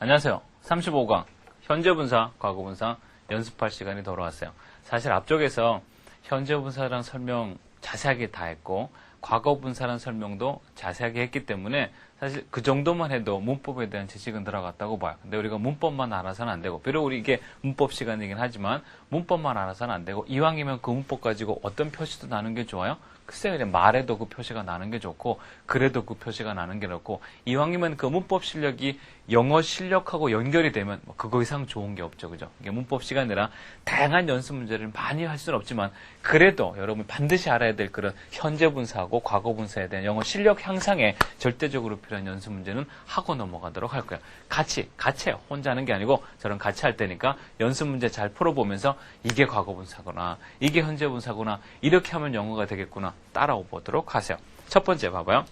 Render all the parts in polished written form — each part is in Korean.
안녕하세요. 35강 현재분사, 과거분사 연습할 시간이 돌아왔어요. 사실 앞쪽에서 현재분사랑 설명 자세하게 다 했고 과거분사란 설명도 자세하게 했기 때문에 사실 그 정도만 해도 문법에 대한 지식은 들어갔다고 봐요. 근데 우리가 문법만 알아서는 안 되고, 비록 우리 이게 문법 시간이긴 하지만 문법만 알아서는 안 되고, 이왕이면 그 문법 가지고 어떤 표시도 나는 게 좋아요? 글쎄요, 그냥 말해도 그 표시가 나는 게 좋고, 그래도 그 표시가 나는 게 좋고, 이왕이면 그 문법 실력이 영어 실력하고 연결이 되면 그거 이상 좋은 게 없죠, 그죠? 이게 문법 시간이라 다양한 연습 문제를 많이 할 수는 없지만, 그래도 여러분 반드시 알아야 될 그런 현재 분사하고 과거 분사에 대한 영어 실력 향상에 절대적으로 필요한 연습 문제는 하고 넘어가도록 할 거예요. 같이 해요. 혼자 하는 게 아니고 저랑 같이 할 테니까 연습 문제 잘 풀어보면서 이게 과거 분사구나, 이게 현재 분사구나, 이렇게 하면 영어가 되겠구나 따라오도록 하세요. 첫 번째 봐봐요.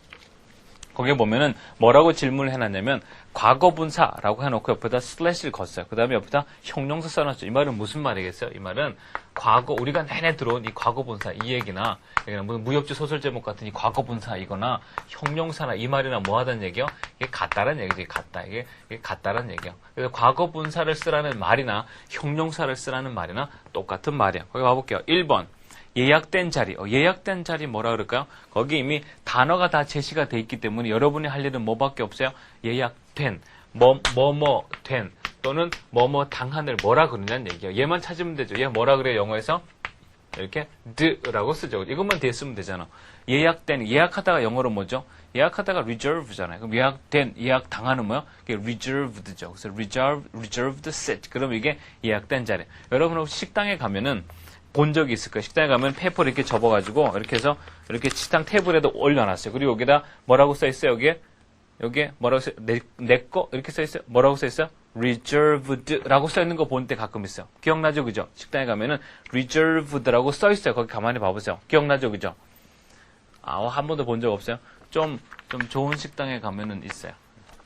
거기에 보면은 뭐라고 질문을 해놨냐면 과거분사라고 해놓고 옆에다 슬래시를 걷어요. 그 다음에 옆에다 형용사 써놨죠. 이 말은 무슨 말이겠어요? 이 말은 과거, 우리가 내내 들어온 이 과거분사 이 얘기나 무협지 소설 제목 같은 이 과거분사 이거나 형용사나 이 말이나 뭐 하다는 얘기요? 이게 같다라는 얘기지. 같다. 이게 같다라는 얘기요. 그래서 과거분사를 쓰라는 말이나 형용사를 쓰라는 말이나 똑같은 말이야. 거기 봐볼게요. 1번. 예약된 자리. 예약된 자리 뭐라 그럴까요? 거기 이미 단어가 다 제시가 돼 있기 때문에 여러분이 할 일은 뭐밖에 없어요? 예약된, 된, 또는 당한을 뭐라 그러냐는 얘기예요. 얘만 찾으면 되죠. 얘 뭐라 그래요? 영어에서? 이렇게 드라고 쓰죠. 이것만 뒤에 쓰면 되잖아. 예약된, 예약하다가 영어로 뭐죠? 예약하다가 reserve잖아요. 그럼 예약된, 예약당하는 뭐요? 이게 reserved죠. 그래서 reserved seat. 그럼 이게 예약된 자리. 여러분 혹시 식당에 가면은 본 적이 있을 거예요. 식당에 가면 페이퍼를 이렇게 접어가지고 이렇게 해서 이렇게 식당 테이블에도 올려놨어요. 그리고 여기다 뭐라고 써있어요? 여기에 뭐라고 써요? 내 거? 이렇게 써있어요. 뭐라고 써있어요? reserved라고 써있는 거 본 때 가끔 있어요. 기억나죠? 그죠? 식당에 가면은 reserved라고 써있어요. 거기 가만히 봐보세요. 기억나죠? 그죠? 한 번도 본 적 없어요? 좀 좋은 식당에 가면은 있어요.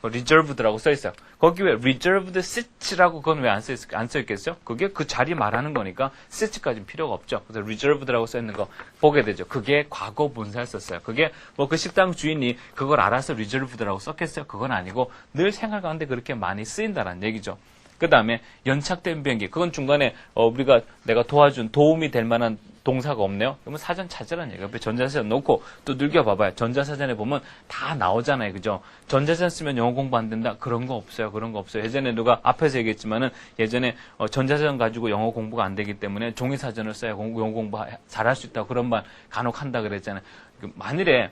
reserved라고 써있어요. 거기 왜 reserved seats라고 그건 왜 안 써있겠어요? 그게 그 자리 말하는 거니까 seats까지는 필요가 없죠. 그래서 reserved라고 써있는 거 보게 되죠. 그게 과거 분사를 썼어요. 그게 그 식당 주인이 그걸 알아서 reserved라고 썼겠어요? 그건 아니고 늘 생활 가운데 그렇게 많이 쓰인다는 얘기죠. 그 다음에 연착된 비행기. 그건 중간에 내가 도움이 될 만한 동사가 없네요. 그러면 사전 찾으라는 얘기예요. 옆에 전자사전 놓고 또 늘겨봐봐요. 전자사전에 보면 다 나오잖아요. 그죠? 전자사전 쓰면 영어 공부 안 된다? 그런 거 없어요. 그런 거 없어요. 예전에 누가 앞에서 얘기했지만은 예전에 전자사전 가지고 영어 공부가 안 되기 때문에 종이사전을 써야 영어 공부 잘할 수 있다고 그런 말 간혹 한다 그랬잖아요. 만일에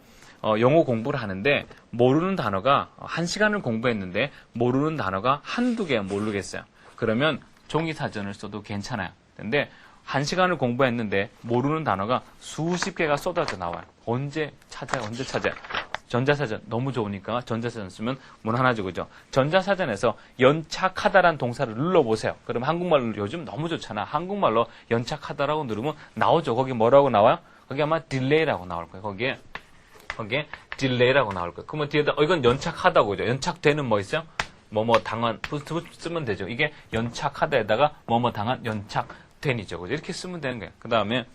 영어 공부를 하는데 모르는 단어가 1시간을 공부했는데 모르는 단어가 한두 개 모르겠어요. 그러면 종이사전을 써도 괜찮아요. 근데 1시간을 공부했는데 모르는 단어가 수십 개가 쏟아져 나와요. 언제 찾아요? 전자사전 너무 좋으니까 전자사전 쓰면 무난하죠. 그죠? 전자사전에서 연착하다란 동사를 눌러보세요. 그럼 한국말로 요즘 너무 좋잖아. 한국말로 연착하다라고 누르면 나오죠. 거기 뭐라고 나와요? 거기 아마 delay라고 나올 거예요. 거기에 delay라고 나올 거예요. 그러면 뒤에다 이건 연착하다고 그죠? 연착되는 뭐 있어요? 당한 쓰면 되죠. 이게 연착하다에다가 당한 연착된이죠. 그죠? 이렇게 쓰면 되는 거예요. 그 다음에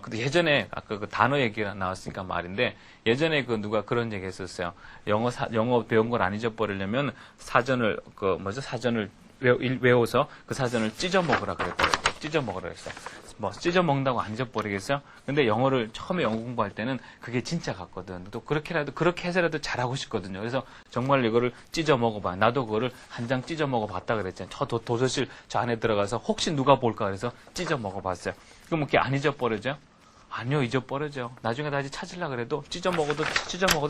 근데 예전에 아까 그 단어 얘기가 나왔으니까 말인데 예전에 누가 그런 얘기 했었어요. 영어 배운 걸 안 잊어버리려면 사전을 외워서 그 사전을 찢어 먹으라 그랬어요. 찢어 먹으라 그랬어요. 찢어 먹는다고 안 잊어버리겠어요? 근데 영어를 처음에 영어 공부할 때는 그게 진짜 같거든. 또 그렇게 해서라도 잘하고 싶거든요. 그래서 정말 이거를 찢어 먹어봐. 나도 그거를 한 장 찢어 먹어봤다 그랬잖아요. 저 도서실 저 안에 들어가서 혹시 누가 볼까 그래서 찢어 먹어봤어요. 그럼 그게 안 잊어버려져요? 아니요, 잊어버려져요. 나중에 다시 찾으려고 그래도 찢어 먹어도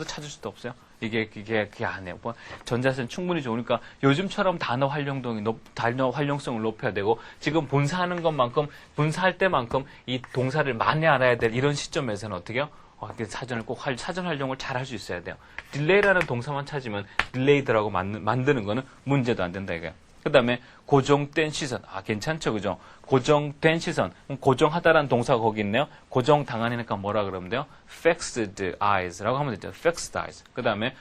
찾을 수도 없어요. 이게 안 해요. 전자사전 충분히 좋으니까 요즘처럼 단어 활용성을 높여야 되고 지금 분사할 때만큼 이 동사를 많이 알아야 될 이런 시점에서는 어떻게 해요? 사전을 꼭 사전 활용을 잘 할 수 있어야 돼요. 딜레이라는 동사만 찾으면 딜레이드라고 만드는 거는 문제도 안 된다 이거예요. 그 다음에 고정된 시선. 괜찮죠, 그죠? 고정된 시선. 고정하다라는 동사가 거기 있네요. 고정당하니까 뭐라 그러면 돼요? fixed eyes라고 하면 되죠. fixed eyes. 그 다음에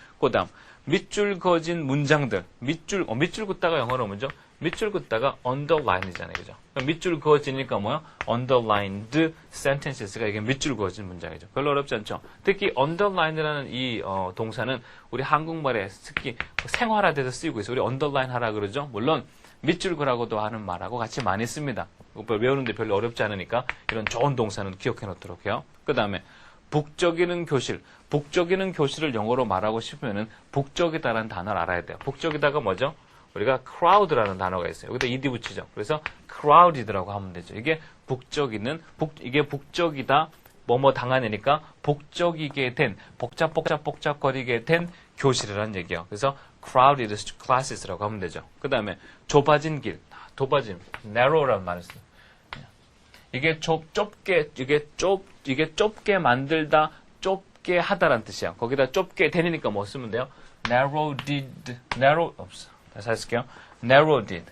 밑줄 그어진 문장들, 밑줄 긋다가 영어로 뭐죠? 밑줄 긋다가 underline이잖아요, 그죠? 밑줄 그어지니까 뭐요? underlined sentences가 이게 밑줄 그어진 문장이죠. 별로 어렵지 않죠? 특히 underline이라는 이 동사는 우리 한국말에 특히 생활화돼서 쓰이고 있어요. 우리 underline 하라 그러죠? 물론 밑줄 그라고도 하는 말하고 같이 많이 씁니다. 외우는데 별로 어렵지 않으니까 이런 좋은 동사는 기억해 놓도록 해요. 그 다음에 북적이는 교실. 북적이는 교실을 영어로 말하고 싶으면은 북적이다라는 단어를 알아야 돼요. 북적이다가 뭐죠? 우리가 crowd라는 단어가 있어요. 여기다 ed 붙이죠. 그래서 crowded라고 하면 되죠. 이게 이게 북적이다, 뭐뭐 당하니까 복적이게 된, 복잡거리게 된 교실이라는 얘기예요. 그래서 crowded classes라고 하면 되죠. 그 다음에 좁아진 길, narrow라는 말을 써요. 이게 좁게 만들다, 좁게 하다라는 뜻이야. 거기다 좁게 되니까 뭐 쓰면 돼요? 없어. 다시 할게요. narrowed,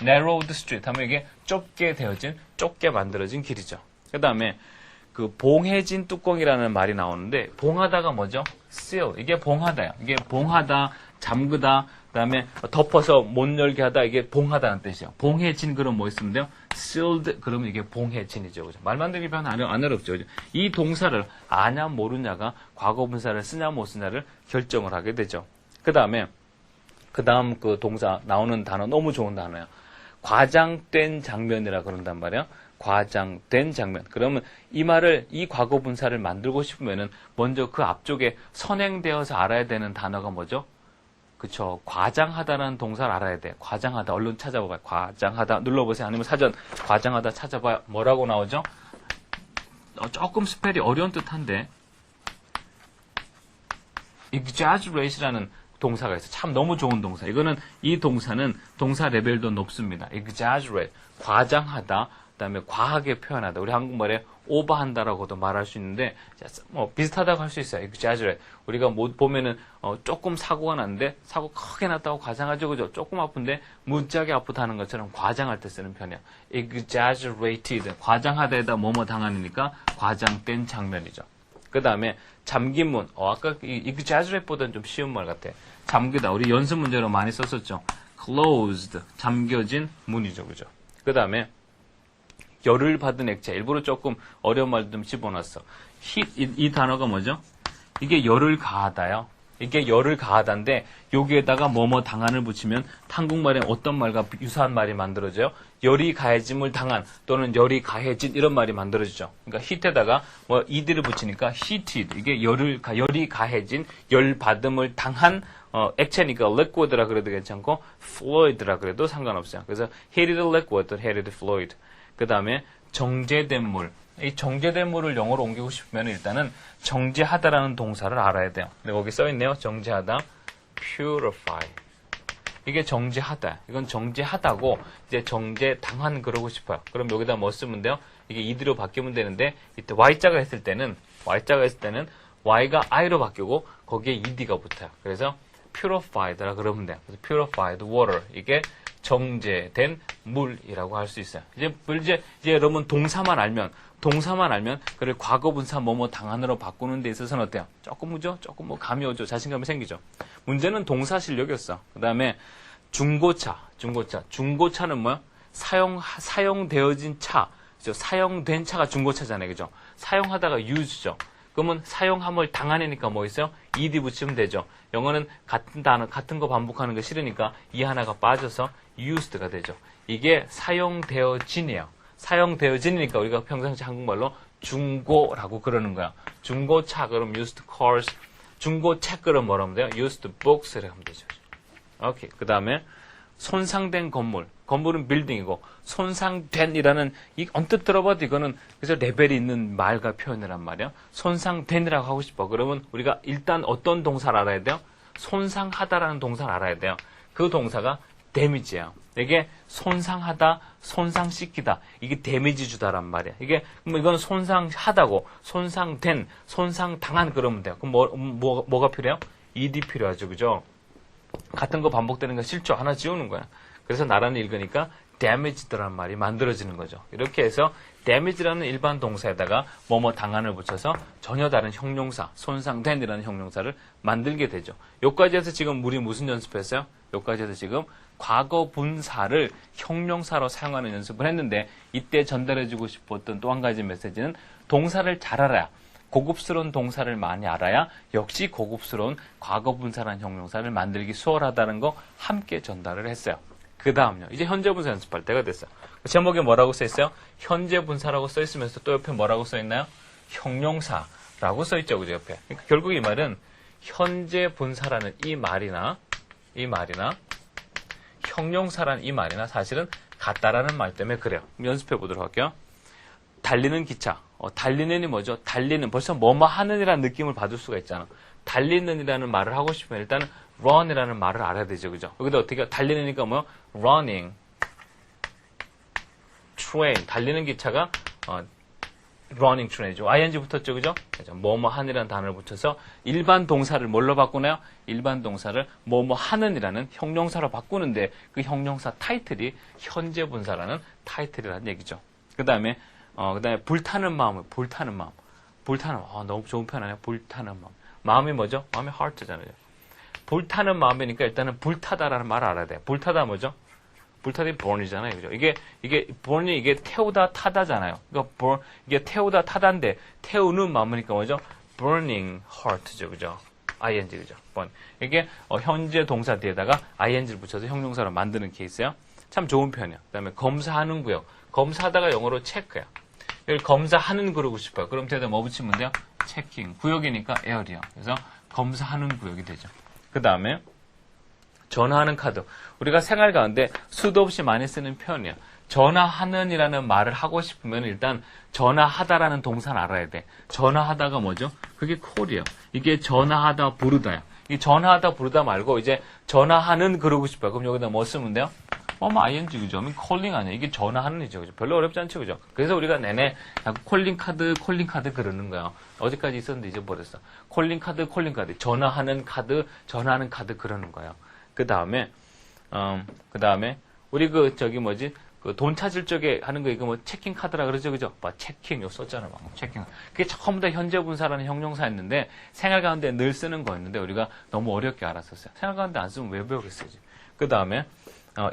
narrowed street 하면 이게 좁게 만들어진 길이죠. 그 다음에 그 봉해진 뚜껑이라는 말이 나오는데 봉하다가 뭐죠? seal. 이게 봉하다야. 이게 봉하다, 잠그다, 그 다음에 덮어서 못 열게 하다, 이게 봉하다는 뜻이에요. 봉해진 그럼 뭐 있으면 돼요? sealed 그러면 이게 봉해진이죠. 그죠? 말 만들기 별로 안 어렵죠. 그죠? 이 동사를 아냐 모르냐가 과거분사를 쓰냐 못 쓰냐를 결정을 하게 되죠. 그 다음 그 동사 나오는 단어 너무 좋은 단어예요. 과장된 장면이라 그런단 말이에요. 과장된 장면. 그러면 이 과거분사를 만들고 싶으면은 먼저 그 앞쪽에 선행되어서 알아야 되는 단어가 뭐죠? 그쵸. 과장하다라는 동사를 알아야 돼. 과장하다. 얼른 찾아봐봐요. 과장하다. 눌러보세요. 아니면 사전 과장하다 찾아봐요. 뭐라고 나오죠? 조금 스펠이 어려운 듯한데 exaggerate라는 동사가 있어요. 참 너무 좋은 동사. 이 동사는 동사 레벨도 높습니다. exaggerate. 과장하다. 그다음에 과하게 표현하다. 우리 한국말에 오버한다라고도 말할 수 있는데 뭐 비슷하다고 할 수 있어요. exaggerate. 우리가 보면은 조금 사고가 났는데 사고 크게 났다고 과장하죠, 그죠? 조금 아픈데 무지하게 아프다는 것처럼 과장할 때 쓰는 편이야. exaggerated. 과장하다에다 뭐뭐 당하니까 과장된 장면이죠. 그 다음에 잠긴 문. 아까 exaggerate보다는 좀 쉬운 말 같아. 잠기다. 우리 연습 문제로 많이 썼었죠. closed. 잠겨진 문이죠, 그죠? 그 다음에 열을 받은 액체. 일부러 조금 어려운 말도 좀 집어넣었어. 이 단어가 뭐죠? 이게 열을 가하다요. 이게 열을 가하다인데 여기에다가 뭐뭐 당한을 붙이면 한국말에 어떤 말과 유사한 말이 만들어져요? 열이 가해짐을 당한 또는 열이 가해진 이런 말이 만들어지죠. 그러니까 heat에다가 뭐 ed를 붙이니까 heated. 이게 열이 가해진, 열 받음을 당한 액체니까 liquid라 그래도 괜찮고 fluid라 그래도 상관없어요. 그래서 heated liquid, heated fluid. 그 다음에 정제된 물. 이 정제된 물을 영어로 옮기고 싶으면 일단은 정제하다라는 동사를 알아야 돼요. 근데 거기 써있네요. 정제하다. purify. 이게 정제하다. 이건 정제하다고 이제 정제당한 그러고 싶어요. 그럼 여기다 뭐 쓰면 돼요? 이게 ed로 바뀌면 되는데 이때 y자가 했을 때는 y가 i로 바뀌고 거기에 ed가 붙어요. 그래서 purified라 그러면 돼요. 그래서 purified water. 이게 정제된 물이라고 할 수 있어요. 이제 여러분 동사만 알면 그걸 과거분사 뭐뭐 당한으로 바꾸는 데 있어서는 어때요? 조금 뭐 감이 오죠. 자신감이 생기죠. 문제는 동사 실력이었어. 그 다음에 중고차는 뭐야? 사용되어진 차. 그죠? 사용된 차가 중고차잖아요. 그죠? 사용하다가 use죠. 그러면 사용함을 당하니까 뭐 있어요? ed 붙이면 되죠. 영어는 같은 단어, 같은 거 반복하는 거 싫으니까 이 하나가 빠져서 used가 되죠. 이게 사용되어진이에요. 사용되어진이니까 우리가 평상시 한국말로 중고라고 그러는 거야. 중고차 그럼 used cars, 중고책 그럼 뭐라면 돼요? used books를 하면 되죠. 오케이. 그 다음에 손상된 건물. 건물은 빌딩이고 손상된이라는 언뜻 들어봐도 이거는 그래서 레벨이 있는 말과 표현이란 말이야. 손상된이라고 하고 싶어. 그러면 우리가 일단 어떤 동사를 알아야 돼요? 손상하다라는 동사를 알아야 돼요. 그 동사가 데미지예요. 이게 손상하다, 손상시키다. 이게 데미지 주다란 말이야. 이게 이건 손상하다고, 손상된, 손상당한 그러면 돼요. 그럼 뭐가 필요해요? ed 필요하죠, 그죠? 같은 거 반복되는 거 싫죠. 하나 지우는 거야. 그래서 나란히 읽으니까 damage드라는 말이 만들어지는 거죠. 이렇게 해서 damage라는 일반 동사에다가 뭐뭐 당한을 붙여서 전혀 다른 형용사, 손상된이라는 형용사를 만들게 되죠. 여기까지 해서 지금 우리 무슨 연습했어요? 여기까지 해서 지금 과거 분사를 형용사로 사용하는 연습을 했는데 이때 전달해주고 싶었던 또 한 가지 메시지는 동사를 잘 알아야, 고급스러운 동사를 많이 알아야 역시 고급스러운 과거 분사라는 형용사를 만들기 수월하다는 거 함께 전달을 했어요. 그 다음요. 이제 현재 분사 연습할 때가 됐어요. 제목에 뭐라고 써있어요? 현재 분사라고 써있으면서 또 옆에 뭐라고 써있나요? 형용사라고 써있죠. 그죠? 옆에. 그러니까 결국 이 말은 현재 분사라는 이 말이나 형용사라는 이 말이나 사실은 같다라는 말 때문에 그래요. 연습해 보도록 할게요. 달리는 기차. 달리는이 뭐죠? 달리는. 벌써 뭐뭐 하는이라는 느낌을 받을 수가 있잖아. 달리는이라는 말을 하고 싶으면 일단은 run이라는 말을 알아야 되죠. 그죠? 여기다 어떻게, 달리는이니까 뭐요? running, train. 달리는 기차가, running train이죠. ing 붙었죠. 그죠? 뭐뭐 하는이라는 단어를 붙여서 일반 동사를 뭘로 바꾸나요? 일반 동사를 뭐뭐 하는이라는 형용사로 바꾸는데 그 형용사 타이틀이 현재 분사라는 타이틀이라는 얘기죠. 그 다음에 불타는 마음. 너무 좋은 표현이네요. 불타는 마음. 마음이 뭐죠? 마음이 heart잖아요. 불타는 마음이니까 일단은 불타다라는 말을 알아야 돼요. 불타다 뭐죠? 불타다 burn이잖아요. 그죠? 이게 burn이 이게 태우다 타다잖아요. 그러니까 이게 태우다 타다인데 태우는 마음이니까 뭐죠? burning heart죠. 그죠? ing 그죠? burn. 이게 현재 동사 뒤에다가 ing를 붙여서 형용사로 만드는 케이스예요. 참 좋은 표현이에요. 그다음에 검사하는 구역. 검사하다가 영어로 체크예요. 이걸 검사하는 그러고 싶어요. 그럼 뒤에다 뭐 붙이면 돼요? 체킹. 구역이니까 에어리어. 그래서 검사하는 구역이 되죠. 그 다음에 전화하는 카드. 우리가 생활 가운데 수도 없이 많이 쓰는 표현이에요. 전화하는이라는 말을 하고 싶으면 일단 전화하다라는 동사는 알아야 돼. 전화하다가 뭐죠? 그게 call이에요. 이게 전화하다 부르다야. 이 전화하다 부르다 말고 이제 전화하는 그러고 싶어요. 그럼 여기다 뭐 쓰면 돼요? ing, 그죠? calling 아니야. 이게 전화하는이죠. 그죠? 별로 어렵지 않죠. 그죠? 그래서 우리가 내내 콜링 카드 그러는 거야. 어디까지 있었는데 잊어버렸어. 콜링 카드. 전화하는 카드 그러는 거예요. 그 다음에, 우리 돈 찾을 적에 하는 거 이거 뭐 체킹 카드라 그러죠. 그죠? 체킹, 요 썼잖아. 체킹. 그게 처음부터 현재 분사라는 형용사였는데 생활 가운데 늘 쓰는 거였는데 우리가 너무 어렵게 알았었어요. 생활 가운데 안 쓰면 왜 배우겠어요? 그 다음에,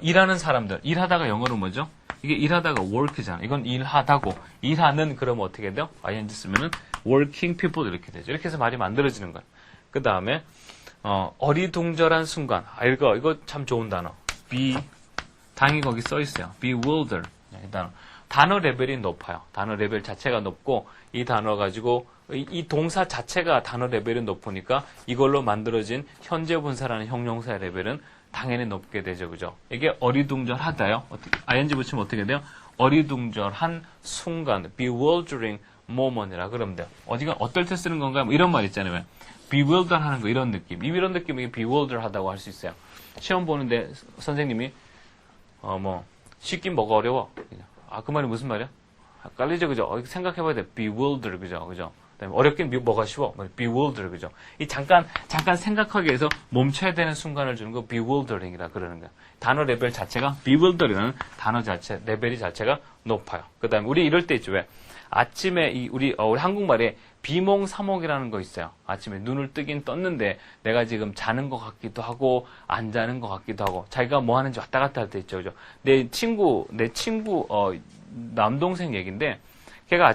일하는 사람들. 일하다가 영어로 뭐죠? 이게 일하다가 work잖아. 이건 일하다고. 일하는 그러면 어떻게 돼요? ing 쓰면은 working people 이렇게 되죠. 이렇게 해서 말이 만들어지는 거예요. 그 다음에 어리둥절한 순간. 이거 참 좋은 단어. 당이 거기 써 있어요. bewilder. 이 단어 레벨이 높아요. 단어 레벨 자체가 높고 이 단어 가지고 이 동사 자체가 단어 레벨이 높으니까 이걸로 만들어진 현재 분사라는 형용사의 레벨은 당연히 높게 되죠. 그죠? 이게 어리둥절하다요. ing 붙이면 어떻게 돼요? 어리둥절한 순간, bewildering moment이라 그러면 돼요. 어디가 어떨 때 쓰는 건가? 뭐 이런 말 있잖아요. 왜? bewilder 하는 거 이런 느낌. 이런 느낌이 bewilder 하다고 할 수 있어요. 시험 보는데 선생님이 쉽긴 뭐가 어려워. 그 말이 무슨 말이야? 헷갈리죠. 그죠? 생각해봐야 돼. bewilder. 그죠? 어렵긴 뭐가 쉬워? bewilder, 그죠? 이 잠깐 생각하기 위해서 멈춰야 되는 순간을 주는 거 bewildering이라 그러는 거야. 단어 레벨 자체가 bewilder이라는 단어 자체, 레벨이 자체가 높아요. 그 다음에 우리 이럴 때 있죠. 왜? 아침에 우리 한국말에 비몽사몽이라는 거 있어요. 아침에 눈을 뜨긴 떴는데 내가 지금 자는 것 같기도 하고 안 자는 것 같기도 하고 자기가 뭐 하는지 왔다 갔다 할 때 있죠. 그죠? 내 친구 남동생 얘기인데 걔가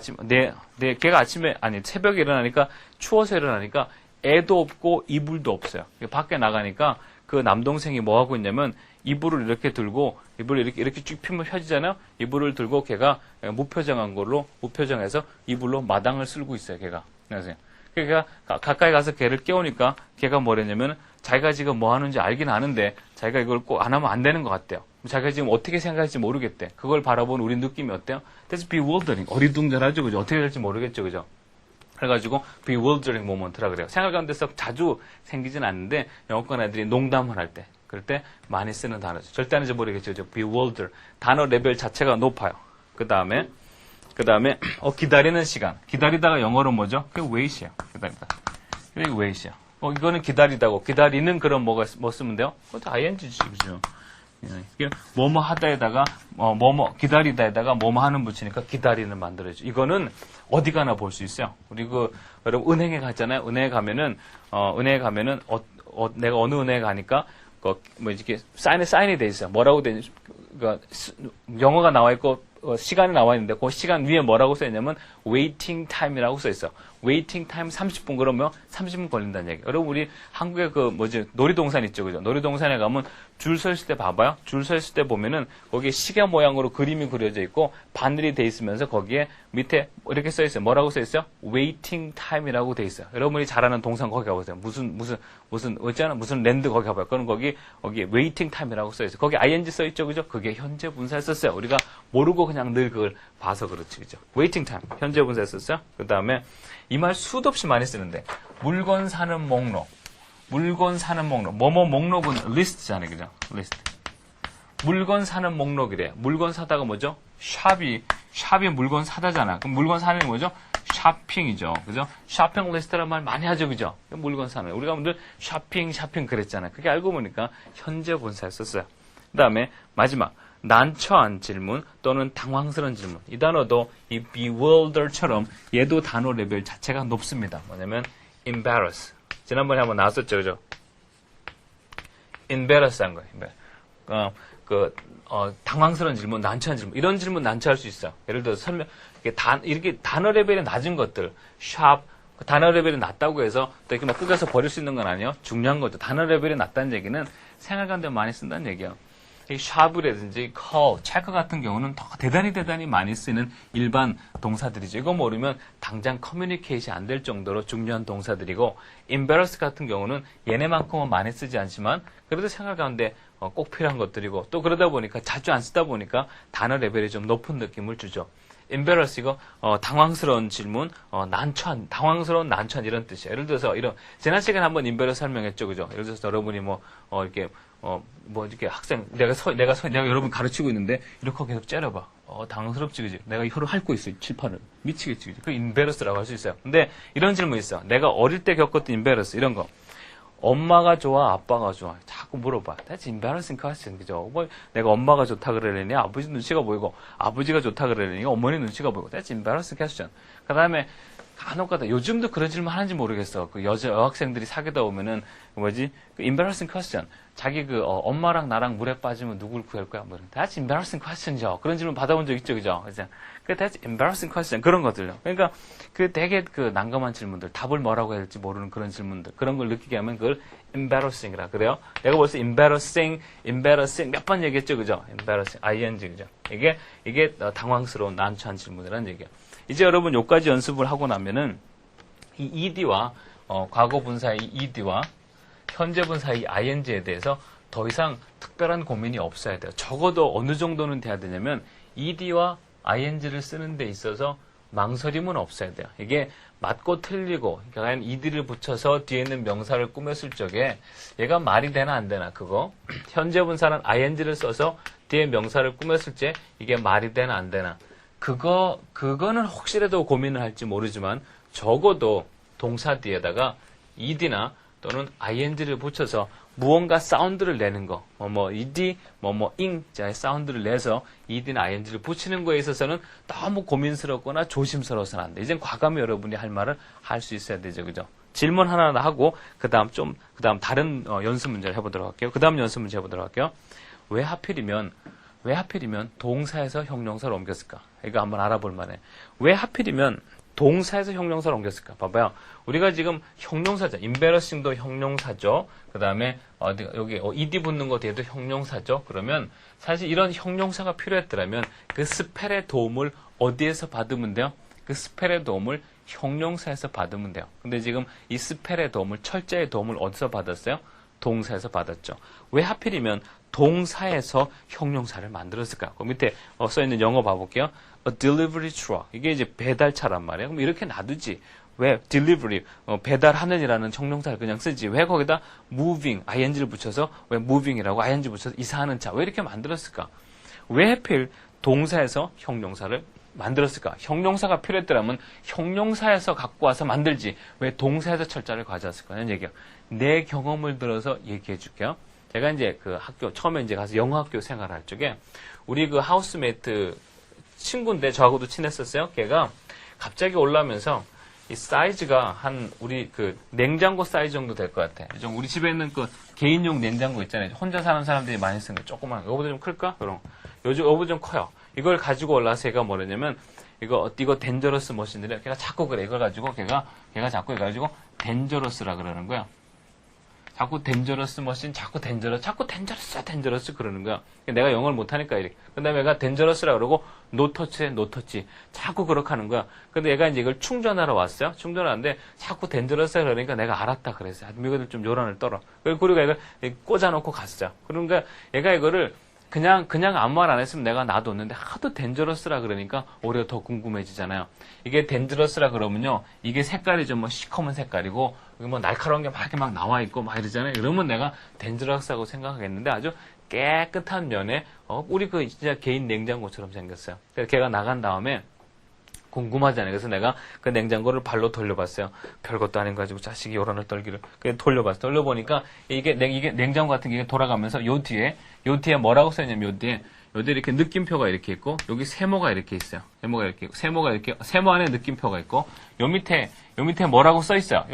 새벽에 일어나니까 추워서 일어나니까 애도 없고 이불도 없어요. 밖에 나가니까 그 남동생이 뭐 하고 있냐면 이불을 이렇게 들고 이불을 이렇게 쭉 펴면 펴지잖아요. 이불을 들고 걔가 무표정해서 이불로 마당을 쓸고 있어요. 걔가. 그래서 걔가 가까이 가서 걔를 깨우니까 걔가 뭐랬냐면 자기가 지금 뭐 하는지 알긴 아는데 자기가 이걸 꼭 안 하면 안 되는 것 같대요. 자기가 지금 어떻게 생각할지 모르겠대. 그걸 바라본 우리 느낌이 어때요? That's bewildering. 어리둥절하죠. 그죠? 어떻게 될지 모르겠죠. 그죠? 그래가지고 bewildering moment라 그래요. 생활 가운데서 자주 생기진 않는데 영어권 애들이 농담을 할 때 그럴 때 많이 쓰는 단어죠. 절대 안 잊어버리겠죠. bewilder. 단어 레벨 자체가 높아요. 그 다음에 기다리는 시간. 기다리다가 영어로 뭐죠? 그게 wait이에요. 기다리다. 이게 wait이야. 이거는 기다리다고. 기다리는 그런 뭐 쓰면 돼요? 그것도 ing지, 그죠? 뭐뭐 하다에다가 뭐뭐 기다리다에다가 뭐뭐 하는 붙이니까 기다리는 만들어져. 이거는 어디 가나 볼 수 있어요. 우리 여러분 은행에 갔잖아요. 은행에 가면은 내가 어느 은행에 가니까 이렇게 사인이 돼 있어요. 뭐라고 돼 있는 영어가 나와 있고 시간이 나와 있는데 그 시간 위에 뭐라고 써 있냐면 waiting time이라고 써 있어. waiting time 30분 그러면 30분 걸린다는 얘기. 여러분 우리 한국에 놀이동산 있죠, 그죠? 놀이동산에 가면 줄 서 있을 때 봐봐요. 줄 서 있을 때 보면은 거기에 시계 모양으로 그림이 그려져 있고 바늘이 돼 있으면서 거기에 밑에 이렇게 써 있어요. 뭐라고 써 있어요? waiting time이라고 돼 있어요. 여러분이 잘 아는 동산 거기 가보세요. 무슨 랜드 거기 가봐요. 그럼 거기에 waiting time이라고 써 있어요. 거기 ing 써 있죠, 그죠? 그게 현재 분사에 썼어요. 우리가 모르고 그냥 늘 그걸 봐서 그렇지, 그죠? waiting time 현재 분사에 썼어요. 그 다음에 이 말 수도 없이 많이 쓰는데 물건 사는 목록. 뭐뭐 목록은 리스트잖아요, 그죠? 리스트. 물건 사는 목록이래. 물건 사다가 뭐죠? 샵이 물건 사다잖아. 그럼 물건 사는 게 뭐죠? 쇼핑이죠, 그죠? 쇼핑 리스트란 말 많이 하죠, 그죠? 물건 사는. 우리가 늘 쇼핑 그랬잖아요. 그게 알고 보니까 현재 분사에 썼어요. 그 다음에 마지막. 난처한 질문 또는 당황스러운 질문. 이 단어도 이 bewilder처럼 얘도 단어 레벨 자체가 높습니다. 뭐냐면 embarrass. 지난번에 한번 나왔었죠, 그죠? embarrass한 거예요. 당황스러운 질문, 난처한 질문. 이런 질문 난처할 수 있어요. 예를 들어서 이렇게 단어 레벨이 낮은 것들, 단어 레벨이 낮다고 해서 또 이렇게 막 끄겨서 버릴 수 있는 건 아니에요. 중요한 거죠. 단어 레벨이 낮다는 얘기는 생활 가운데 많이 쓴다는 얘기예요. 이 샵이라든지 call, 체크 같은 경우는 더 대단히 많이 쓰는 일반 동사들이죠. 이거 모르면 당장 커뮤니케이션이 안 될 정도로 중요한 동사들이고 embarrass 같은 경우는 얘네만큼은 많이 쓰지 않지만 그래도 생활 가운데 꼭 필요한 것들이고 또 그러다 보니까 자주 안 쓰다 보니까 단어 레벨이 좀 높은 느낌을 주죠. embarrass 이거 당황스러운 질문, 당황스러운 난처한 이런 뜻이에요. 예를 들어서 지난 시간에 한번 embarrass 설명했죠, 그죠? 예를 들어서 여러분이 이렇게 학생 내가 여러분 가르치고 있는데 이렇게 계속 째려봐. 당황스럽지, 그지? 내가 혀를 핥고 있어, 칠판을. 미치겠지, 그지? 그 embarrass라고 할 수 있어요. 근데 이런 질문 있어. 내가 어릴 때 겪었던 embarrass 이런 거. 엄마가 좋아, 아빠가 좋아. 자꾸 물어봐. That's embarrassing question, 그죠? 내가 엄마가 좋다 그러려니 아버지 눈치가 보이고, 아버지가 좋다 그러려니 어머니 눈치가 보이고. That's embarrassing question. 그 다음에 간혹가다 요즘도 그런 질문 하는지 모르겠어. 여학생들이 사귀다 오면은 embarrassing question. 자기 엄마랑 나랑 물에 빠지면 누굴 구할 거야? That's embarrassing question이죠. 그런 질문 받아본 적 있죠, 그죠? That's embarrassing question. 그런 것들요. 그러니까 되게 난감한 질문들, 답을 뭐라고 해야 될지 모르는 그런 질문들, 그런 걸 느끼게 하면 그걸 embarrassing이라 그래요. 내가 벌써 embarrassing 몇 번 얘기했죠, 그죠? embarrassing, ing, 그죠? 이게 당황스러운 난처한 질문이라는 얘기야. 이제 여러분 요까지 연습을 하고 나면은 이 ed와 과거 분사의 ed와 현재 분사의 ing에 대해서 더 이상 특별한 고민이 없어야 돼요. 적어도 어느 정도는 돼야 되냐면 ed와 ing를 쓰는 데 있어서 망설임은 없어야 돼요. 이게 맞고 틀리고 그러니까 ed를 붙여서 뒤에 있는 명사를 꾸몄을 적에 얘가 말이 되나 안 되나 그거 현재 분사는 ing를 써서 뒤에 명사를 꾸몄을 때 이게 말이 되나 안 되나 그거는 혹시라도 고민을 할지 모르지만 적어도 동사 뒤에다가 ed나 또는 ing를 붙여서 무언가 사운드를 내는 거, ed, ing자의 사운드를 내서 ed나 ing를 붙이는 거에 있어서는 너무 고민스럽거나 조심스러워서는 안 돼. 이젠 과감히 여러분이 할 말을 할 수 있어야 되죠, 그죠? 질문 하나 하고 그 다음 다른 연습 문제를 해보도록 할게요. 그 다음 연습 문제 해보도록 할게요. 왜 하필이면 동사에서 형용사로 옮겼을까? 이거 한번 알아볼 만해. 왜 하필이면 동사에서 형용사로 옮겼을까? 봐봐요. 우리가 지금 형용사죠. embarrassing도 형용사죠. 그 다음에 여기 ed 붙는 거 뒤에도 형용사죠. 그러면 사실 이런 형용사가 필요했더라면 그 스펠의 도움을 어디에서 받으면 돼요? 그 스펠의 도움을 형용사에서 받으면 돼요. 근데 지금 이 스펠의 도움을 철자의 도움을 어디서 받았어요? 동사에서 받았죠. 왜 하필이면 동사에서 형용사를 만들었을까? 그 밑에 써있는 영어 봐볼게요. A delivery truck. 이게 이제 배달차란 말이에요. 그럼 이렇게 놔두지. 왜 delivery, 배달하는이라는 형용사를 그냥 쓰지. 왜 거기다 moving, ing를 붙여서 왜 moving이라고 ing 붙여서 이사하는 차. 왜 이렇게 만들었을까? 왜 하필 동사에서 형용사를 만들었을까? 형용사가 필요했더라면 형용사에서 갖고 와서 만들지. 왜 동사에서 철자를 가져왔을까? 하는 얘기예요. 내 경험을 들어서 얘기해 줄게요. 제가 이제 그 학교, 처음에 이제 가서 영어 학교 생활할 적에, 우리 그 하우스메이트 친구인데, 저하고도 친했었어요. 걔가 갑자기 올라오면서, 이 사이즈가 우리 그 냉장고 사이즈 정도 될 것 같아. 좀 우리 집에 있는 그 개인용 냉장고 있잖아요. 혼자 사는 사람들이 많이 쓰는 거, 조그만, 이거보다 좀 클까? 그럼. 이거보다 좀 커요. 이걸 가지고 올라와서 얘가 뭐랬냐면, 이거 덴저러스 머신들이야. 걔가 자꾸 그래. 이걸 가지고, 걔가 자꾸 이거 가지고, 덴저러스라 그러는 거야. 자꾸 덴저러스 머신, 자꾸 덴저러스 그러는 거야. 내가 영어를 못하니까 이렇게. 그 다음에 얘가 덴저러스라 그러고, 노터치. 자꾸 그렇게 하는 거야. 근데 얘가 이제 이걸 충전하러 왔어요. 충전하는데, 자꾸 덴저러스 그러니까 내가 알았다 그랬어요. 미국애들 좀 요란을 떨어. 그리고 이걸 꽂아놓고 갔어요. 그러니까 얘가 이거를 그냥 아무 말 안 했으면 내가 놔뒀는데 하도 덴저러스라 그러니까 오히려 더 궁금해지잖아요. 이게 덴저러스라 그러면요, 이게 색깔이 좀 뭐 시커먼 색깔이고 뭐 날카로운 게 막 이렇게 막 나와 있고 막 이러잖아요. 그러면 내가 덴저러스라고 생각하겠는데 아주 깨끗한 면에 우리 그 진짜 개인 냉장고처럼 생겼어요. 그래서 걔가 나간 다음에 궁금하잖아요. 그래서 내가 그 냉장고를 발로 돌려봤어요. 별것도 아닌 거 가지고 자식이 요란을 떨기를. 그래서 돌려봤어. 돌려보니까 이게 냉장고 같은 게 돌아가면서 요 뒤에 뭐라고 써있냐면 요 뒤에 이렇게 느낌표가 이렇게 있고 여기 세모가 이렇게 있어요. 세모 안에 느낌표가 있고 요 밑에 뭐라고 써있어요.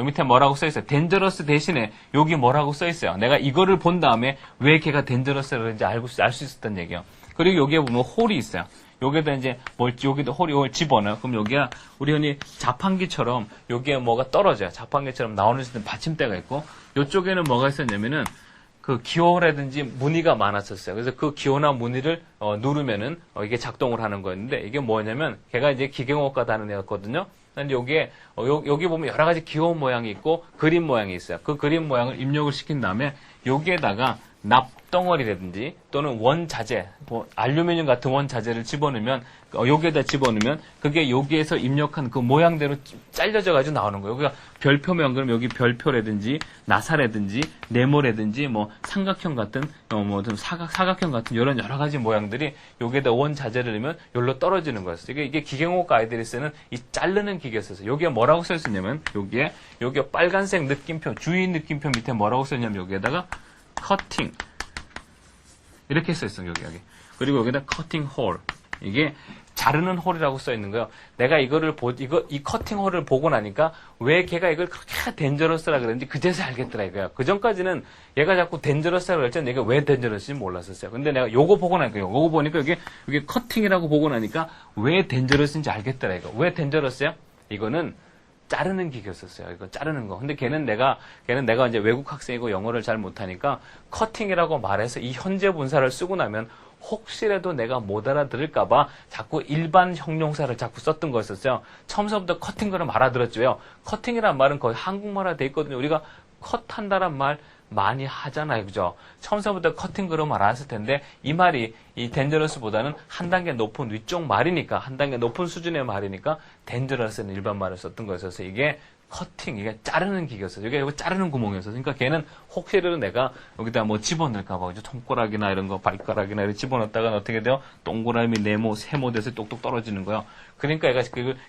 덴저러스 대신에 여기 뭐라고 써있어요. 내가 이거를 본 다음에 왜 걔가 덴저러스라는지 알 수 있었던 얘기예요. 그리고 여기에 보면 홀이 있어요. 여기다 이제 여기도 홀을 집어넣어요. 그럼 여기가 우리 흔히 자판기처럼 여기에 뭐가 떨어져요. 자판기처럼 나오는 수 있는 받침대가 있고 이쪽에는 뭐가 있었냐면은 그 기호라든지 무늬가 많았었어요. 그래서 그 기호나 무늬를 누르면은 이게 작동을 하는 거였는데 이게 뭐냐면 걔가 이제 기계공학과 다는 애였거든요. 근데 여기 보면 여러 가지 기호 모양이 있고 그림 모양이 있어요. 그 그림 모양을 입력을 시킨 다음에 여기에다가 납덩어리라든지 또는 원자재, 뭐 알루미늄 같은 원자재를 집어넣으면 여기에다 집어넣으면 그게 여기에서 입력한 그 모양대로 잘려져 가지고 나오는 거예요. 여기가 별표면 그럼 여기 별표라든지 나사라든지 네모라든지 뭐 삼각형 같은 뭐 사각형 같은 이런 여러 가지 모양들이 여기에다 원자재를 넣으면 여기로 떨어지는 거였어요. 이게 기계공학 아이들이 쓰는 이 자르는 기계였어요. 여기에 뭐라고 써 있었냐면 여기에 빨간색 느낌표 주의 느낌표 밑에 뭐라고 써 있냐면 여기에다가 커팅 이렇게 써 있어 여기. 그리고 여기다 커팅 홀 이게 자르는 홀이라고 써 있는 거예요. 내가 이 커팅 홀을 보고 나니까 왜 걔가 이걸 그렇게 덴저러스라 그랬는지 그제서 알겠더라 이거야. 그 전까지는 얘가 자꾸 덴저러스라 그랬잖아. 얘가 왜 덴저러스인지 몰랐었어요. 근데 내가 요거 보니까 여기 커팅이라고 보고 나니까 왜 덴저러스인지 알겠더라 이거. 왜 덴저러스야? 이거는 자르는 기계였었어요. 이거 자르는 거. 근데 걔는 내가 이제 외국 학생이고 영어를 잘 못하니까 커팅이라고 말해서 이 현재 분사를 쓰고 나면 혹시라도 내가 못 알아들을까봐 자꾸 일반 형용사를 자꾸 썼던 거였었어요. 처음서부터 커팅 그럼 알아들었죠. 왜요? 커팅이란 말은 거의 한국말화 돼 있거든요. 우리가 컷한다란 말 많이 하잖아요. 그죠? 처음서부터 커팅 그러면 알았을 텐데 이 말이 이 덴저러스보다는 한 단계 높은 위쪽 말이니까 한 단계 높은 수준의 말이니까 덴저러스는 일반 말을 썼던 거였어서 이게 커팅, 이게 자르는 기계였어요. 이게 자르는 구멍이었어요. 그러니까 걔는 혹시라도 내가 여기다 뭐 집어넣을까봐, 그죠? 손가락이나 이런 거, 발가락이나 이렇게 집어넣었다가 어떻게 돼요? 동그라미, 네모, 세모 돼서 똑똑 떨어지는 거예요. 그러니까 얘가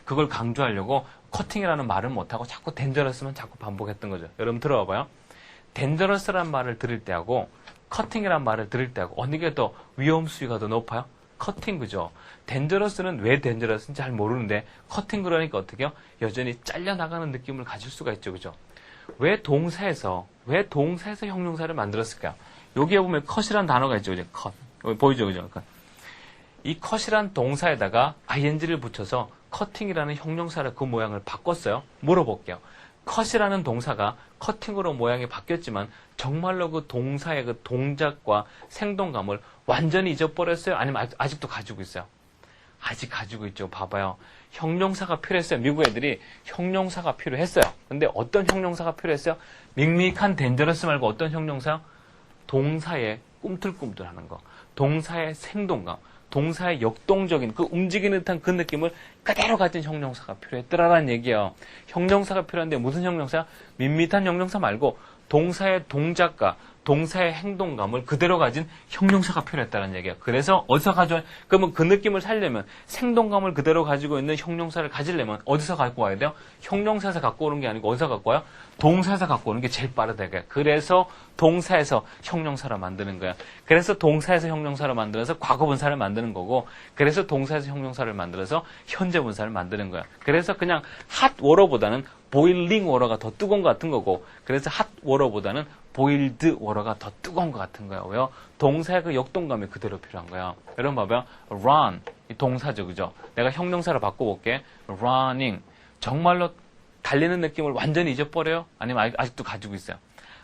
그걸 강조하려고 커팅이라는 말을 못하고 자꾸 덴저러스만 자꾸 반복했던 거죠. 여러분 들어봐봐요. 덴저러스란 말을 들을 때하고 커팅이란 말을 들을 때하고 어느 게 더 위험 수위가 더 높아요? 커팅 그죠? 덴저러스는 왜 덴저러스인지 잘 모르는데 커팅 그러니까 어떻게 해요? 여전히 잘려나가는 느낌을 가질 수가 있죠. 그죠? 왜 동사에서 형용사를 만들었을까요? 여기에 보면 컷이란 단어가 있죠. 그죠? 컷. 여기 보이죠? 그죠? 이 컷이란 동사에다가 ing를 붙여서 커팅이라는 형용사를 그 모양을 바꿨어요. 물어볼게요. 컷이라는 동사가 커팅으로 모양이 바뀌었지만 정말로 그 동사의 그 동작과 생동감을 완전히 잊어버렸어요? 아니면 아직도 가지고 있어요? 아직 가지고 있죠. 봐봐요. 형용사가 필요했어요. 미국 애들이 형용사가 필요했어요. 근데 어떤 형용사가 필요했어요? 밍밍한 덴저러스 말고 어떤 형용사요? 동사의 꿈틀꿈틀하는 거. 동사의 생동감. 동사의 역동적인 그 움직이는 듯한 그 느낌을 그대로 가진 형용사가 필요했더라라는 얘기예요. 형용사가 필요한데 무슨 형용사야? 밋밋한 형용사 말고 동사의 동작과 동사의 행동감을 그대로 가진 형용사가 필요했다는 얘기야. 그래서 어디서 가져와? 그러면 그 느낌을 살려면 생동감을 그대로 가지고 있는 형용사를 가지려면 어디서 갖고 와야 돼요? 형용사에서 갖고 오는 게 아니고 어디서 갖고 와요? 동사에서 갖고 오는 게 제일 빠르다. 그래서 동사에서 형용사를 만드는 거야. 그래서 동사에서 형용사를 만들어서 과거분사를 만드는 거고, 그래서 동사에서 형용사를 만들어서 현재분사를 만드는 거야. 그래서 그냥 hot water보다는 boiling water가 더 뜨거운 것 같은 거고, 그래서 hot water보다는 boiled water가 더 뜨거운 것 같은 거야. 왜요? 동사의 그 역동감이 그대로 필요한 거야. 여러분 봐봐요. run, 이 동사죠, 그죠? 내가 형용사를 바꿔볼게. running, 정말로 달리는 느낌을 완전히 잊어버려요? 아니면 아직도 가지고 있어요?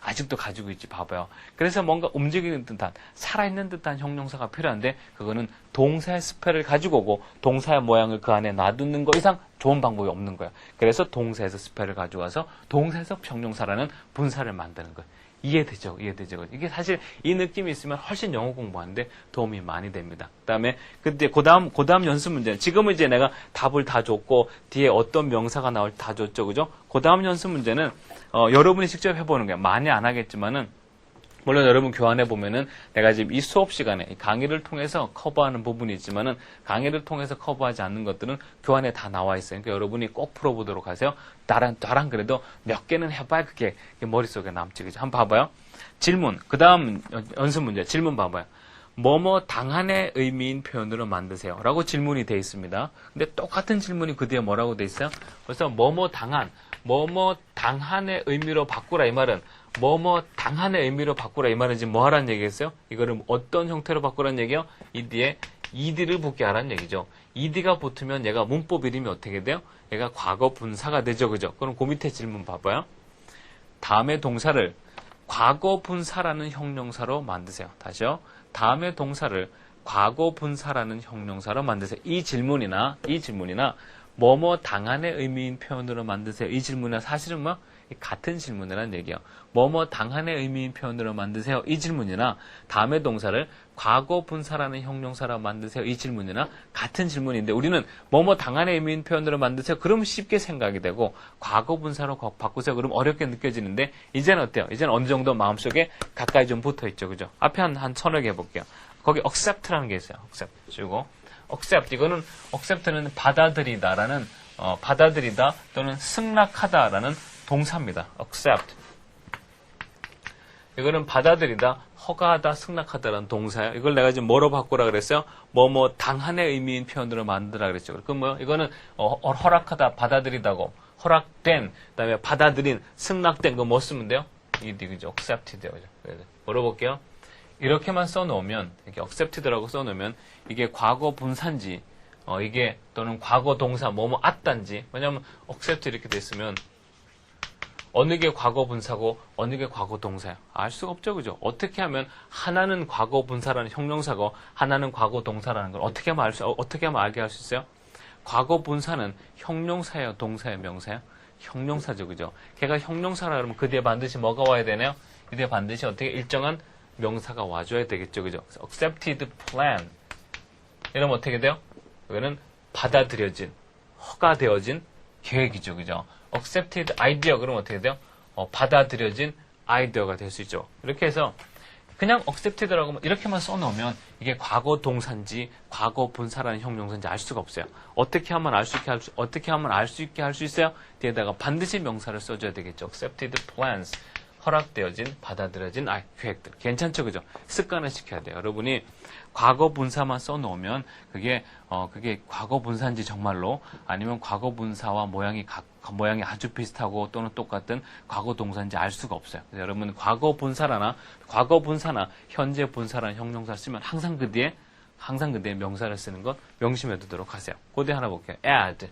아직도 가지고 있지, 봐봐요. 그래서 뭔가 움직이는 듯한, 살아있는 듯한 형용사가 필요한데, 그거는 동사의 스펠을 가지고 오고, 동사의 모양을 그 안에 놔두는 거 이상 좋은 방법이 없는 거야. 그래서 동사에서 스펠을 가져와서, 동사에서 형용사라는 분사를 만드는 거야. 이해되죠? 이해되죠? 이게 사실 이 느낌이 있으면 훨씬 영어 공부하는데 도움이 많이 됩니다. 그다음에 그 다음 연습 문제. 지금은 이제 내가 답을 다 줬고 뒤에 어떤 명사가 나올지 다 줬죠, 그죠? 그 다음 연습 문제는 여러분이 직접 해보는 거예요. 많이 안 하겠지만은. 물론 여러분 교환해 보면은 내가 지금 이 수업 시간에 이 강의를 통해서 커버하는 부분이 있지만은 강의를 통해서 커버하지 않는 것들은 교환에 다 나와 있어요. 그러니까 여러분이 꼭 풀어보도록 하세요. 나랑 그래도 몇 개는 해봐야 그게 머릿속에 남지. 그죠? 한번 봐봐요. 질문. 그 다음 연습 문제. 질문 봐봐요. 뭐뭐 당한의 의미인 표현으로 만드세요. 라고 질문이 돼 있습니다. 근데 똑같은 질문이 그 뒤에 뭐라고 돼 있어요? 그래서 뭐뭐 당한의 의미로 바꾸라 이 말은 뭐뭐 당한의 의미로 바꾸라 이 말은 지금 뭐 하라는 얘기겠어요? 이거를 어떤 형태로 바꾸라는 얘기요? 이 뒤에 ed를 붙게 하라는 얘기죠. ed가 붙으면 얘가 문법 이름이 어떻게 돼요? 얘가 과거 분사가 되죠. 그죠? 그럼 그 밑에 질문 봐봐요. 다음의 동사를 과거 분사라는 형용사로 만드세요. 다시요. 다음의 동사를 과거 분사라는 형용사로 만드세요. 이 질문이나 뭐뭐 당한의 의미인 표현으로 만드세요. 이 질문은 사실은 뭐 같은 질문이라는 얘기예요. 뭐뭐 당한의 의미인 표현으로 만드세요. 이 질문이나 다음의 동사를 과거 분사라는 형용사로 만드세요. 이 질문이나 같은 질문인데 우리는 뭐뭐 당한의 의미인 표현으로 만드세요. 그러면 쉽게 생각이 되고 과거 분사로 바꾸세요. 그러면 어렵게 느껴지는데 이제는 어때요? 이제는 어느 정도 마음속에 가까이 좀 붙어 있죠. 그죠? 앞에 한 서너 개 해볼게요. 거기 accept라는 게 있어요. accept 주고 accept 이거는 accept는 받아들이다라는 받아들이다 또는 승낙하다라는 동사입니다. accept. 이거는 받아들이다, 허가하다, 승낙하다라는 동사예요. 이걸 내가 지금 뭐로 바꾸라 그랬어요? 뭐뭐 당한의 의미인 표현으로 만들라 그랬죠. 그럼 뭐요? 이거는 허락하다, 받아들이다고 허락된, 그다음에 받아들인, 승낙된 거 뭐 쓰면 돼요? 이게 그죠? accepted요. 그죠? 물어볼게요. 이렇게만 써놓으면 이렇게 accepted라고 써놓으면 이게 과거 분사인지 이게 또는 과거 동사 뭐뭐 앗단지 왜냐하면 accept 이렇게 됐으면 어느 게 과거 분사고 어느 게 과거 동사야. 알 수가 없죠. 그죠? 어떻게 하면 하나는 과거 분사라는 형용사고 하나는 과거 동사라는 걸 어떻게 하면 알게 할 수 있어요? 과거 분사는 형용사예요, 동사예요, 명사예요? 형용사죠. 그죠? 걔가 형용사라 그러면 그 뒤에 반드시 뭐가 와야 되나요? 그 뒤에 반드시 어떻게 일정한 명사가 와줘야 되겠죠. 그죠? accepted plan. 이러면 어떻게 돼요? 이거는 받아들여진, 허가되어진 계획이죠. 그죠? accepted idea 그러면 어떻게 돼요? 받아들여진 아이디어가 될 수 있죠. 이렇게 해서 그냥 accepted라고 이렇게만 써놓으면 이게 과거 동사인지 과거 분사라는 형용사인지 알 수가 없어요. 어떻게 하면 알 수 있게 할 수 있어요? 뒤에다가 반드시 명사를 써줘야 되겠죠. accepted plans. 허락되어진, 받아들여진 계획들. 괜찮죠? 그죠? 습관을 시켜야 돼요. 여러분이 과거 분사만 써놓으면 그게 과거 분사인지 정말로 아니면 과거 분사와 모양이 아주 비슷하고 또는 똑같은 과거 동사인지 알 수가 없어요. 그래서 여러분 과거 분사나 현재 분사라는 형용사를 쓰면 항상 그 뒤에 명사를 쓰는 것 명심해 두도록 하세요. 고대 하나 볼게요. add.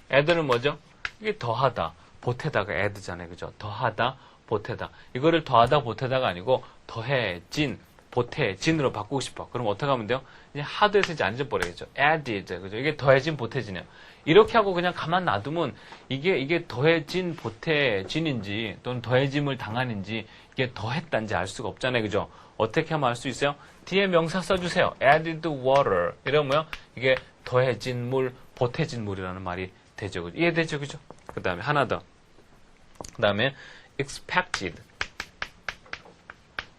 add는 뭐죠? 이게 더하다, 보태다가 add잖아요. 그죠? 더하다, 보태다. 이거를 더하다, 보태다가 아니고 더해진, 보태진으로 바꾸고 싶어. 그럼 어떻게 하면 돼요? 이제 하드에서 이제 안 잊어버려야죠. added. 그죠? 이게 더해진, 보태진이에요. 이렇게 하고 그냥 가만 놔두면 이게 더해진, 보태진인지 또는 더해짐을 당한인지 이게 더했단지 알 수가 없잖아요. 그죠? 어떻게 하면 알 수 있어요? 뒤에 명사 써주세요. added water. 이러면 이게 더해진 물, 보태진 물이라는 말이 되죠. 그죠? 이해되죠? 그죠? 그 다음에 하나 더. 그 다음에 expected.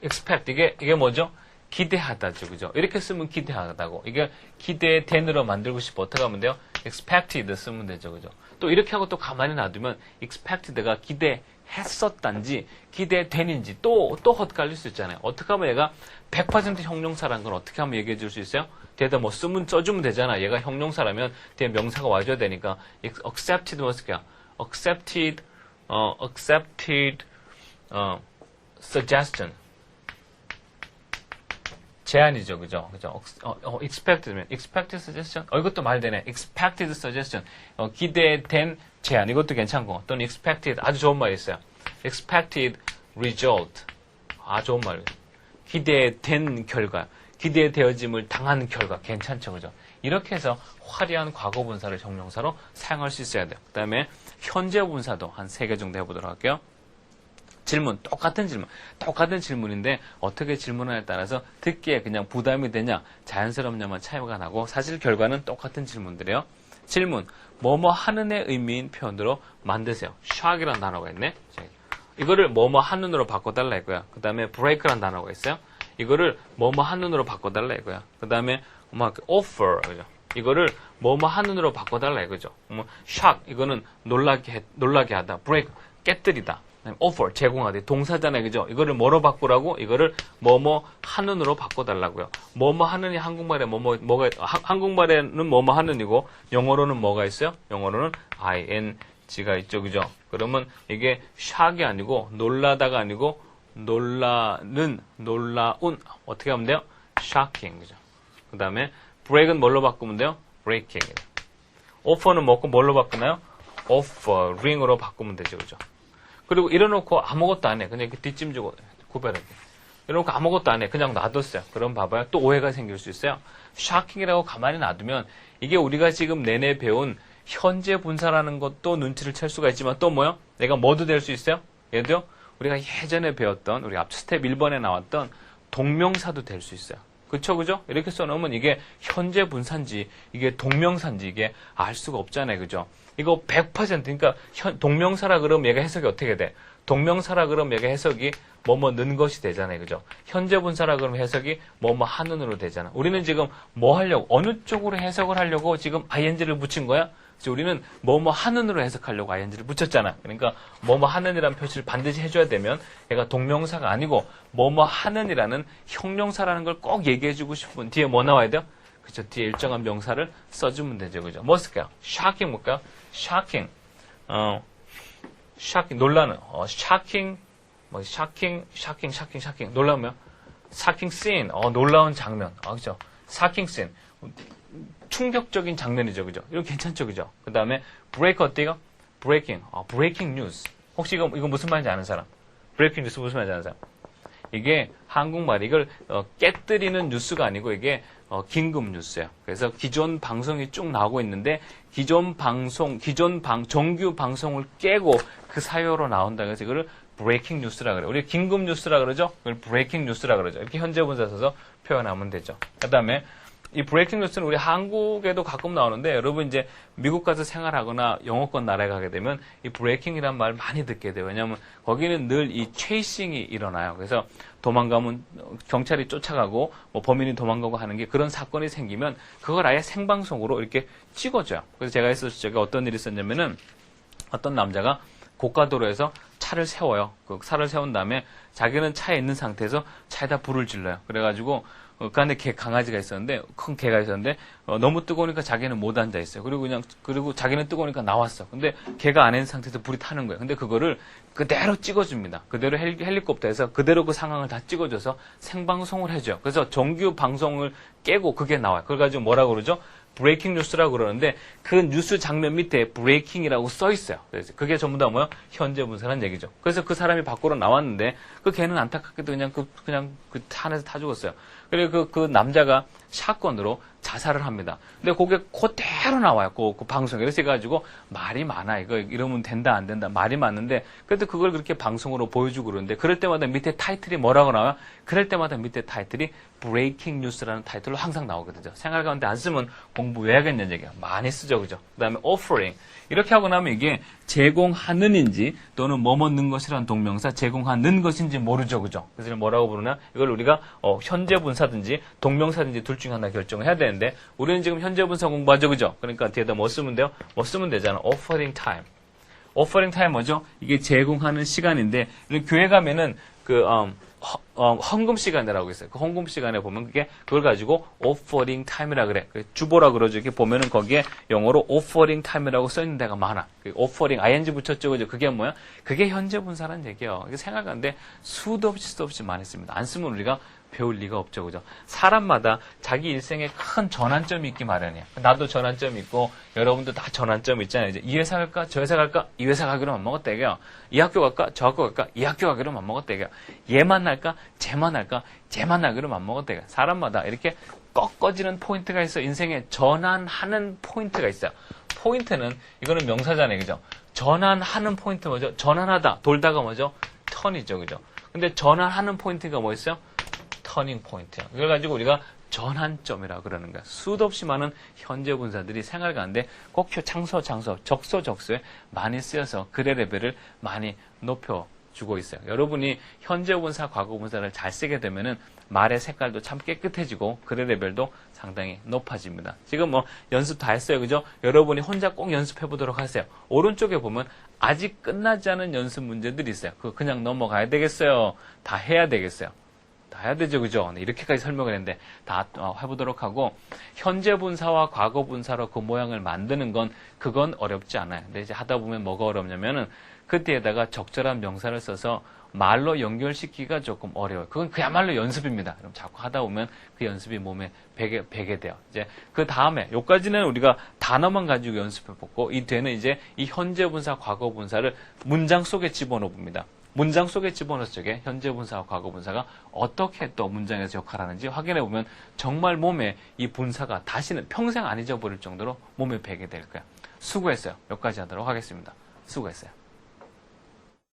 expect 이게 뭐죠? 기대하다죠, 그죠? 이렇게 쓰면 기대하다고. 이게 기대된으로 만들고 싶어. 어떻게 하면 돼요? expected 쓰면 되죠, 그죠? 또 이렇게 하고 또 가만히 놔두면 expected가 기대했었단지 기대된인지 또 헛갈릴 수 있잖아요. 어떻게 하면 얘가 100% 형용사라는 건 어떻게 하면 얘기해 줄 수 있어요? 뒤에다 뭐 써주면 되잖아. 얘가 형용사라면 뒤에 명사가 와줘야 되니까 accepted 뭐였을까요? accepted suggestion. 제안이죠, 그죠? expected면, expected suggestion? 이것도 말 되네. expected suggestion. 기대된 제안. 이것도 괜찮고. 또는 expected, 아주 좋은 말이 있어요. expected result. 좋은 말이에요. 기대된 결과. 기대되어짐을 당한 결과. 괜찮죠, 그죠? 이렇게 해서 화려한 과거 분사를 형용사로 사용할 수 있어야 돼요. 그 다음에 현재 분사도 한 3개 정도 해보도록 할게요. 질문, 똑같은 질문인데 어떻게 질문하냐에 따라서 듣기에 그냥 부담이 되냐, 자연스럽냐만 차이가 나고 사실 결과는 똑같은 질문들이에요. 질문, 뭐뭐 하는의 의미인 표현으로 만드세요. shock이라는 단어가 있네. 이거를 뭐뭐 하는으로 바꿔달라 했고요. 그 다음에 break라는 단어가 있어요. 이거를 뭐뭐 하는으로 바꿔달라 했고요. 그 다음에 offer, 그죠? 이거를 뭐뭐 하는으로 바꿔달라 이거죠. shock, 이거는 놀라게 하다. break, 깨뜨리다. offer, 제공하다. 동사잖아요, 그죠? 이거를 뭐로 바꾸라고? 이거를 뭐뭐 하는으로 바꿔달라고요. 뭐뭐 하는이 한국말에 한국말에는 뭐뭐 하는이고 영어로는 뭐가 있어요? 영어로는 ing가 있죠, 그죠? 그러면 이게 shock이 아니고 놀라다가 아니고 놀라운 어떻게 하면 돼요? shocking, 그죠? 그 다음에 break은 뭘로 바꾸면 돼요? breaking. offer는 뭘로 바꾸나요? offering으로 바꾸면 되죠, 그죠? 그리고 이래놓고 아무것도 안 해. 그냥 이렇게 뒷짐 주고 구별하게. 이래놓고 아무것도 안 해. 그냥 놔뒀어요. 그럼 봐봐요. 또 오해가 생길 수 있어요. shocking이라고 가만히 놔두면 이게 우리가 지금 내내 배운 현재 분사라는 것도 눈치를 챌 수가 있지만 또 뭐요? 내가 뭐도 될 수 있어요? 예를 들어 우리가 예전에 배웠던 우리 앞 스텝 1번에 나왔던 동명사도 될 수 있어요. 그쵸? 이렇게 써놓으면 이게 현재 분사인지 이게 동명사인지 이게 알 수가 없잖아요. 그죠? 이거 100% 그러니까 동명사라 그러면 얘가 해석이 어떻게 돼? 동명사라 그러면 얘가 해석이 뭐뭐 는 것이 되잖아요. 그죠? 현재 분사라 그러면 해석이 뭐뭐 하는으로 되잖아. 우리는 지금 뭐 하려고 어느 쪽으로 해석을 하려고 지금 ing를 붙인 거야? 그래서 우리는 뭐뭐 하는으로 해석하려고 ing를 붙였잖아. 그러니까 뭐뭐 하는이라는 표시를 반드시 해줘야 되면 얘가 동명사가 아니고 뭐뭐 하는이라는 형용사라는 걸 꼭 얘기해주고 싶으면 뒤에 뭐 나와야 돼요? 그죠? 뒤에 일정한 명사를 써주면 되죠. 그죠? 뭐 쓸까요? shocking 뭘까요? shocking. shocking. 놀라는. shocking. shocking. 놀라면? shocking scene. 놀라운 장면. 그죠? shocking scene. 충격적인 장면이죠. 그죠? 이거 괜찮죠. 그죠? 그 다음에 break 어때요? breaking. breaking news. 혹시 이거 무슨 말인지 아는 사람? breaking news 무슨 말인지 아는 사람? 이게 한국말 이걸 깨뜨리는 뉴스가 아니고 이게 긴급 뉴스예요. 그래서 기존 방송이 쭉 나오고 있는데 정규 방송을 깨고 그 사유로 나온다. 그래서 이거를 브레이킹 뉴스라 그래요. 우리 긴급 뉴스라 그러죠? 그걸 브레이킹 뉴스라 그러죠. 이렇게 현재 분사 써서 표현하면 되죠. 그다음에 이 브레이킹 뉴스는 우리 한국에도 가끔 나오는데 여러분 이제 미국 가서 생활하거나 영어권 나라에 가게 되면 이 브레이킹이라는 말 많이 듣게 돼요. 왜냐하면 거기는 늘 이 체이싱이 일어나요. 그래서 도망가면 경찰이 쫓아가고 뭐 범인이 도망가고 하는 게 그런 사건이 생기면 그걸 아예 생방송으로 이렇게 찍어줘요. 그래서 제가 어떤 일이 있었냐면은 어떤 남자가 고가도로에서 차를 세워요. 그 차를 세운 다음에 자기는 차에 있는 상태에서 차에다 불을 질러요. 그래가지고 그 안에 강아지가 있었는데, 큰 개가 있었는데, 너무 뜨거우니까 자기는 못 앉아있어요. 그리고 자기는 뜨거우니까 나왔어. 근데 개가 안에 있는 상태에서 불이 타는 거예요. 근데 그거를 그대로 찍어줍니다. 그대로 헬리콥터에서 그대로 그 상황을 다 찍어줘서 생방송을 해줘요. 그래서 정규 방송을 깨고 그게 나와요. 그걸 가지고 뭐라고 그러죠? 브레이킹 뉴스라고 그러는데 그 뉴스 장면 밑에 브레이킹이라고 써 있어요. 그래서 그게 전부 다 뭐야? 현재 분사라는 얘기죠. 그래서 그 사람이 밖으로 나왔는데 그 개는 안타깝게도 그냥 그 차 안에서 타 죽었어요. 그리고 그 남자가 샷건으로 차 가사를 합니다. 근데 그게 그대로 나와요. 그 방송에. 그래서 해가지고 말이 많아. 이거 이러면 된다, 안 된다. 말이 많은데, 그래도 그걸 그렇게 방송으로 보여주고 그러는데, 그럴 때마다 밑에 타이틀이 뭐라고 나와요? 그럴 때마다 밑에 타이틀이 Breaking News라는 타이틀로 항상 나오거든요. 생활 가운데 안 쓰면 공부 왜 하겠냐는 얘기야. 많이 쓰죠, 그죠? 그 다음에 offering. 이렇게 하고 나면 이게 제공하는인지 또는 뭐 넣는 것이라는 동명사 제공하는 것인지 모르죠, 그죠? 그래서 뭐라고 부르나? 이걸 우리가 현재 분사든지 동명사든지 둘 중에 하나 결정을 해야 되는데 우리는 지금 현재 분사 공부하죠, 그죠? 그러니까 뒤에다 뭐 쓰면 돼요? 뭐 쓰면 되잖아. offering time. offering time 뭐죠? 이게 제공하는 시간인데 교회 가면은 헌금 시간이라고 있어요. 그 헌금 시간에 보면 그걸 가지고 offering time이라 그래. 주보라 그러죠. 이렇게 보면은 거기에 영어로 offering time이라고 써 있는 데가 많아. offering ing 붙였죠, 그죠? 그게 뭐야? 그게 현재 분사라는 얘기예요. 이게 생각하는데 수도 없이 많이 씁니다. 안 쓰면 우리가 배울 리가 없죠, 그죠? 사람마다 자기 일생에 큰 전환점이 있기 마련이에요. 나도 전환점이 있고, 여러분도 다 전환점이 있잖아요. 이제 이 회사 갈까? 저 회사 갈까? 이 회사 가기로 맘먹었다, 이게요. 이 학교 갈까? 저 학교 갈까? 이 학교 가기로 맘먹었다, 이게요. 얘 만날까? 쟤 만날까? 쟤 만나기로 맘먹었다, 이게요. 사람마다 이렇게 꺾어지는 포인트가 있어. 인생에 전환하는 포인트가 있어요. 포인트는, 이거는 명사잖아요, 그죠? 전환하는 포인트 뭐죠? 전환하다, 돌다가 뭐죠? 턴이죠, 그죠? 근데 전환하는 포인트가 뭐 있어요? 터닝 포인트야. 이걸 가지고 우리가 전환점이라고 그러는 거야. 수도 없이 많은 현재 분사들이 생활 가운데 꼭 장소, 적소에 많이 쓰여서 글의 레벨을 많이 높여주고 있어요. 여러분이 현재 분사, 과거 분사를 잘 쓰게 되면은 말의 색깔도 참 깨끗해지고 글의 레벨도 상당히 높아집니다. 지금 뭐 연습 다 했어요, 그죠? 여러분이 혼자 꼭 연습해 보도록 하세요. 오른쪽에 보면 아직 끝나지 않은 연습 문제들이 있어요. 그거 그냥 넘어가야 되겠어요? 다 해야 되겠어요? 다 해야 되죠, 그죠? 네, 이렇게까지 설명을 했는데 다 해보도록 하고 현재 분사와 과거 분사로 그 모양을 만드는 그건 어렵지 않아요. 근데 이제 하다 보면 뭐가 어렵냐면은 그때에다가 적절한 명사를 써서 말로 연결시키기가 조금 어려워요. 그건 그야말로 연습입니다. 그럼 자꾸 하다 보면 그 연습이 몸에 배게 돼요. 이제 그 다음에 요까지는 우리가 단어만 가지고 연습해보고 이 뒤에는 이제 이 현재 분사, 과거 분사를 문장 속에 집어넣어 봅니다. 문장 속에 집어넣을 적에 현재 분사와 과거 분사가 어떻게 또 문장에서 역할하는지 확인해 보면 정말 몸에 이 분사가 다시는 평생 안 잊어버릴 정도로 몸에 배게 될 거야. 수고했어요. 여기까지 하도록 하겠습니다. 수고했어요.